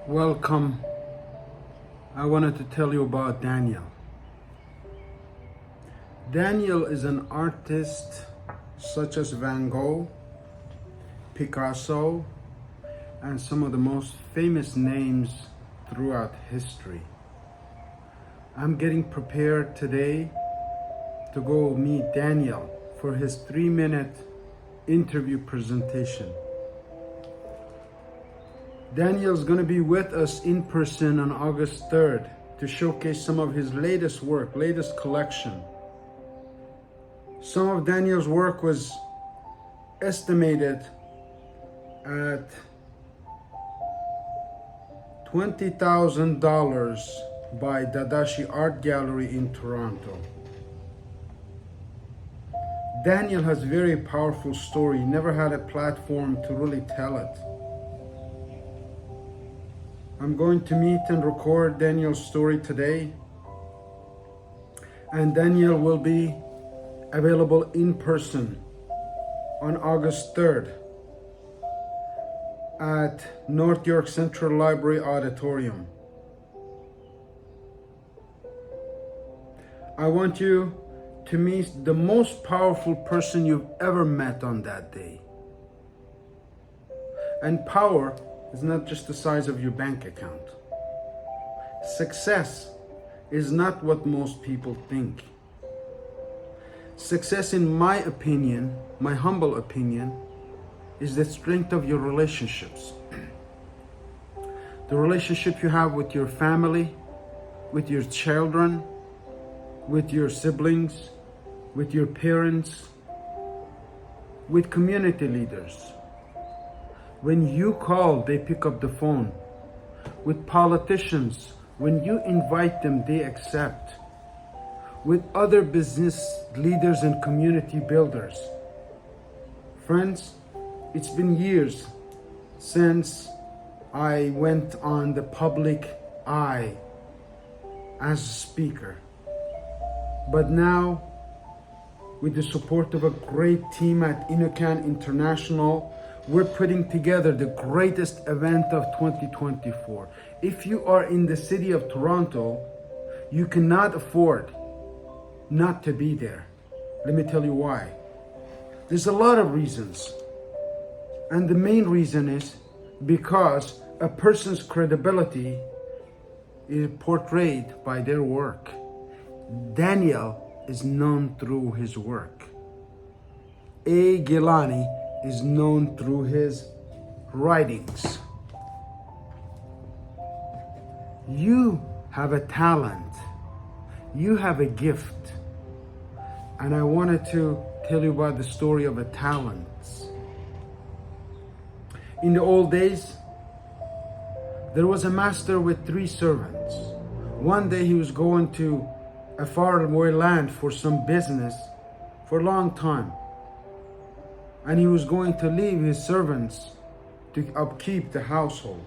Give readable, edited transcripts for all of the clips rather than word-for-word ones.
Welcome. I wanted to tell you about Daniel. Daniel is an artist such as Van Gogh, Picasso, and some of the most famous names throughout history. I'm getting prepared today to go meet Daniel for his 3-minute interview presentation. Daniel's going to be with us in person on August 3rd to showcase some of his latest work, latest collection. Some of Daniel's work was estimated at $20,000 by Dadashi Art Gallery in Toronto. Daniel has a very powerful story, never had a platform to really tell it. I'm going to meet and record Daniel's story today, and Daniel will be available in person on August 3rd at North York Central Library Auditorium. I want you to meet the most powerful person you've ever met on that day. And power is not just the size of your bank account. Success is not what most people think. Success, in my opinion, my humble opinion, is the strength of your relationships. The relationship you have with your family, with your children, with your siblings, with your parents, with community leaders. When you call, they pick up the phone. With politicians, when you invite them, they accept. With other business leaders and community builders. Friends, it's been years since I went on the public eye as a speaker. But now, with the support of a great team at Inukan International, we're putting together the greatest event of 2024. If you are in the city of Toronto, you cannot afford not to be there. Let me tell you why. There's a lot of reasons. And the main reason is because a person's credibility is portrayed by their work. Daniel is known through his work. A. Gilani is known through his writings. You have a talent. You have a gift. And I wanted to tell you about the story of a talent. In the old days, there was a master with 3 servants. One day he was going to a faraway land for some business for a long time. And he was going to leave his servants to upkeep the household.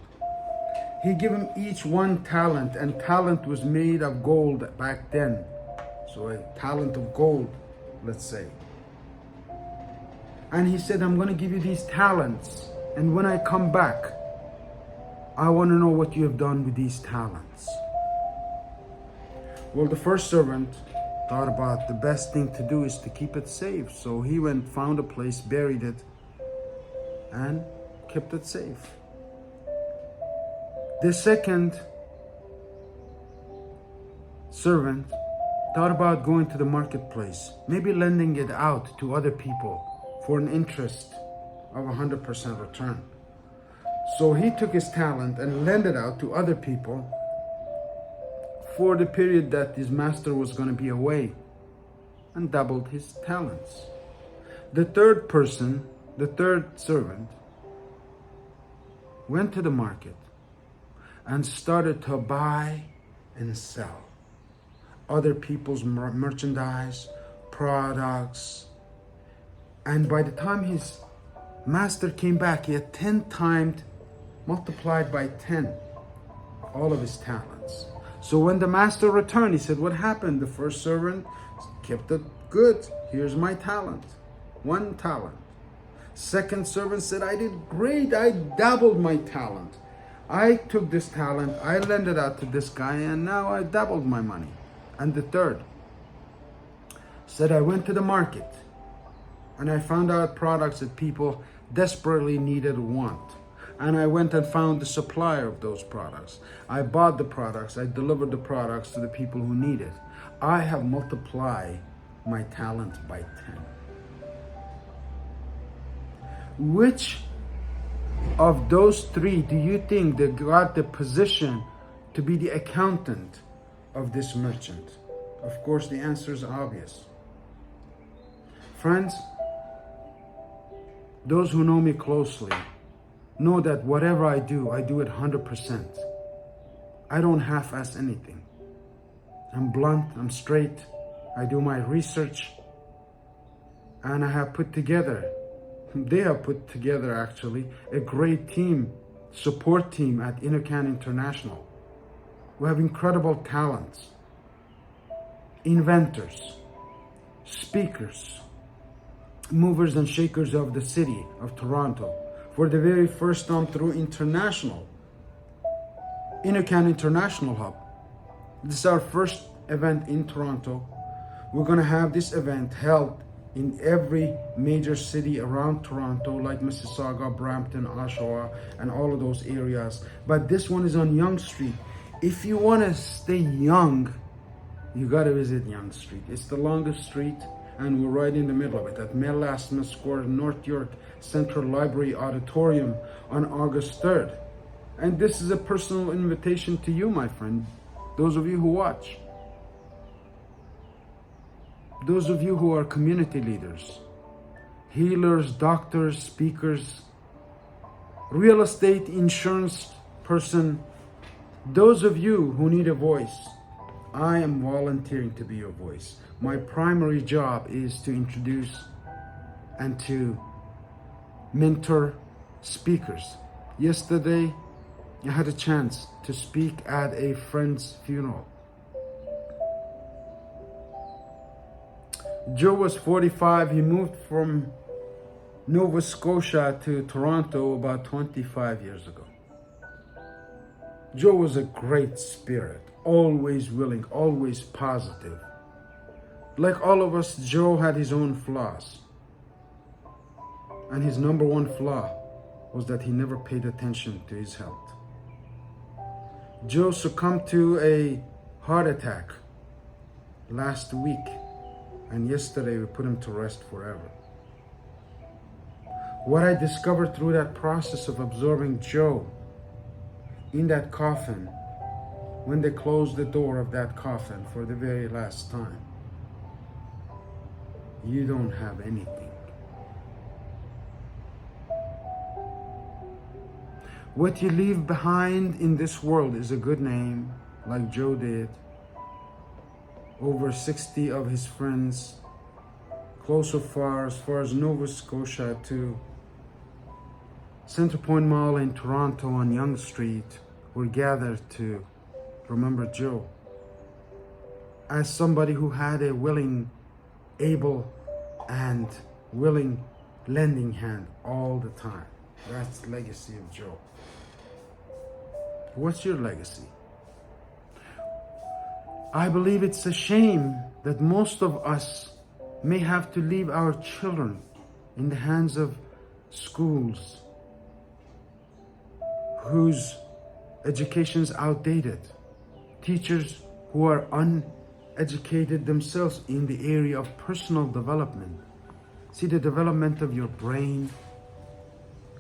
He gave them each one talent, and talent was made of gold back then. So a talent of gold, let's say. And he said, I'm going to give you these talents, and when I come back, I want to know what you have done with these talents. Well, the first servant thought about the best thing to do is to keep it safe. So he went, found a place, buried it, and kept it safe. The second servant thought about going to the marketplace, maybe lending it out to other people for an interest of 100% return. So he took his talent and lent it out to other people for the period that his master was going to be away, and doubled his talents. The third person, the third servant, went to the market and started to buy and sell other people's merchandise, products. And by the time his master came back, he had 10 times multiplied by 10 all of his talents. So when the master returned, he said, what happened? The first servant kept it good. Here's my talent. 1 talent. Second servant said, I did great. I doubled my talent. I took this talent, I lent it out to this guy, and now I doubled my money. And the third said I went to the market and I found out products that people desperately needed, want. And I went and found the supplier of those products. I bought the products, I delivered the products to the people who need it. I have multiplied my talent by 10. Which of those three do you think that got the position to be the accountant of this merchant? Of course, the answer is obvious. Friends, those who know me closely know that whatever I do it 100%. I don't half-ass anything. I'm blunt, I'm straight. I do my research, and I have put together, they have put together actually, a great team, support team at Afghan International. We have incredible talents, inventors, speakers, movers and shakers of the city of Toronto. For the very first time through international, Afghan International Hub. This is our first event in Toronto. We're gonna have this event held in every major city around Toronto, like Mississauga, Brampton, Oshawa, and all of those areas. But this one is on Yonge Street. If you wanna stay young, you gotta visit Yonge Street. It's the longest street, and we're right in the middle of it at Mellasma Square, North York Central Library Auditorium on August 3rd. And this is a personal invitation to you, my friend, those of you who watch, those of you who are community leaders, healers, doctors, speakers, real estate, insurance person, those of you who need a voice. I am volunteering to be your voice. My primary job is to introduce and to mentor speakers. Yesterday, I had a chance to speak at a friend's funeral. Joe was 45. He moved from Nova Scotia to Toronto about 25 years ago. Joe was a great spirit, always willing, always positive. Like all of us, Joe had his own flaws. And his number one flaw was that he never paid attention to his health. Joe succumbed to a heart attack last week, and yesterday we put him to rest forever. What I discovered through that process of observing Joe in that coffin, when they closed the door of that coffin for the very last time, you don't have anything. What you leave behind in this world is a good name, like Joe did. Over 60 of his friends, close or far, as far as Nova Scotia to Centrepoint Mall in Toronto on Yonge Street, were gathered to remember Joe as somebody who had a willing, able, and willing lending hand all the time. That's the legacy of Joe. What's your legacy? I believe it's a shame that most of us may have to leave our children in the hands of schools whose education is outdated, teachers who are uneducated themselves in the area of personal development. See, the development of your brain,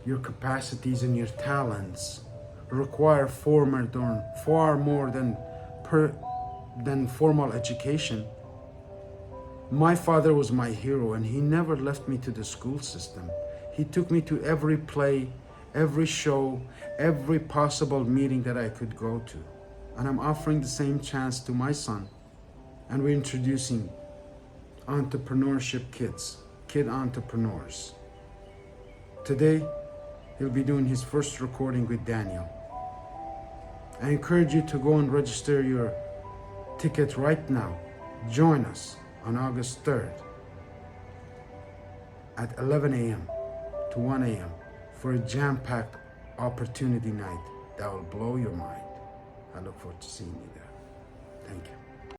your capacities and your talents require far more than formal education. My father was my hero, and he never left me to the school system. He took me to every play, every show, every possible meeting that I could go to. And I'm offering the same chance to my son. And we're introducing entrepreneurship kids, kid entrepreneurs. Today, he'll be doing his first recording with Daniel. I encourage you to go and register your ticket right now. Join us on August 3rd at 11 a.m. to 1 a.m. for a jam-packed opportunity night that will blow your mind. I look forward to seeing you there. Thank you.